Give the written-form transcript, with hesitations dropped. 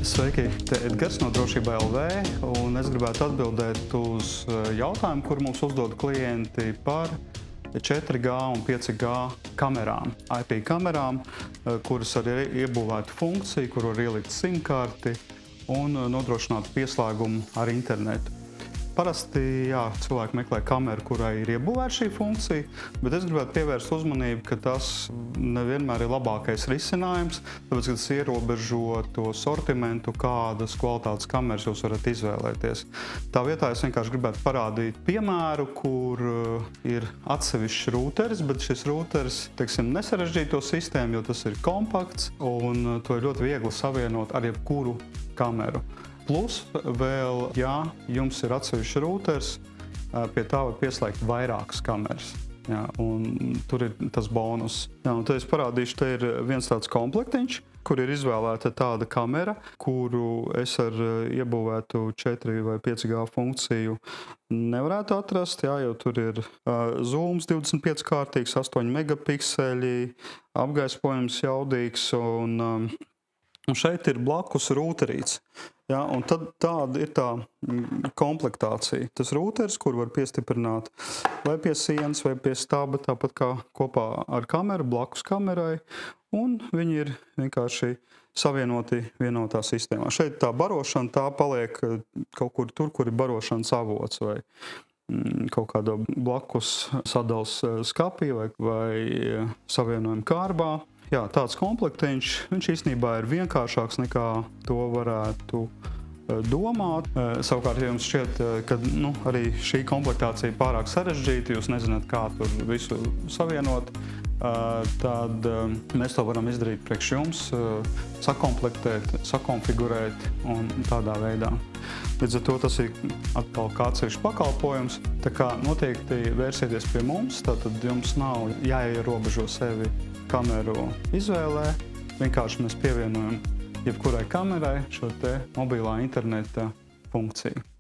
Sveiki, te Edgars no Drošība LV, un es gribētu atbildēt uz jautājumu, kuru mums uzdod klienti par 4G un 5G kamerām, IP kamerām, kuras arī ir iebūvēta funkcija, kur var ielikt SIM-karti un nodrošināt pieslēgumu ar internetu. Parasti cilvēki meklē kameru, kurai ir iebūvēta šī funkcija, bet es gribētu pievērst uzmanību, ka tas nevienmēr ir labākais risinājums, tāpēc, ka tas ierobežo to sortimentu, kādas kvalitātes kameras jūs varat izvēlēties. Tā vietā es vienkārši gribētu parādīt piemēru, kur ir atsevišķs rūteris, bet šis rūteris, nesarežģīto sistēmu, jo tas ir kompakts un to ir ļoti viegli savienot ar jebkuru kameru. Plus vēl, ja jums ir atsevišķs rūters, pie tā var pieslēgt vairākas kameras. Un tur ir tas bonus. Un tad es parādīšu, te ir viens tāds komplektiņš, kur ir izvēlēta tāda kamera, kuru es ar iebūvētu 4 vai 5G funkciju nevarētu atrast, jo tur ir zooms 25 kārtīgs, 8 megapikseļi, apgaismojums jaudīgs un šeit ir blakus rūterīts. Un tad tāda ir tā komplektācija. Tas rūteris, kur var piestiprināt vai pie sienas, vai pie staba, tāpat kā kopā ar kameru, blakus kamerai, un viņi ir vienkārši savienoti vienotā sistēmā. Šeit tā barošana, tā paliek kaut kur tur, kur ir barošanas avots vai kaut kādā blakus sadals skapī vai savienojuma kārbā. Tāds komplektiņš, viņš īstenībā ir vienkāršāks nekā to varētu domāt. Savukārt, ja jums šķiet, ka arī šī komplektācija ir pārāk sarežģīta, jūs nezināt, kā tur visu savienot, tad mēs to varam izdarīt priekš jums, sakomplektēt, sakonfigurēt un tādā veidā. Līdz ar to tas ir atkal kāds pakalpojums, tā kā noteikti vērsieties pie mums, tātad jums nav jāierobežo sevi kameru izvēlē, vienkārši mēs pievienojam jebkurai kamerai šo te mobilā interneta funkciju.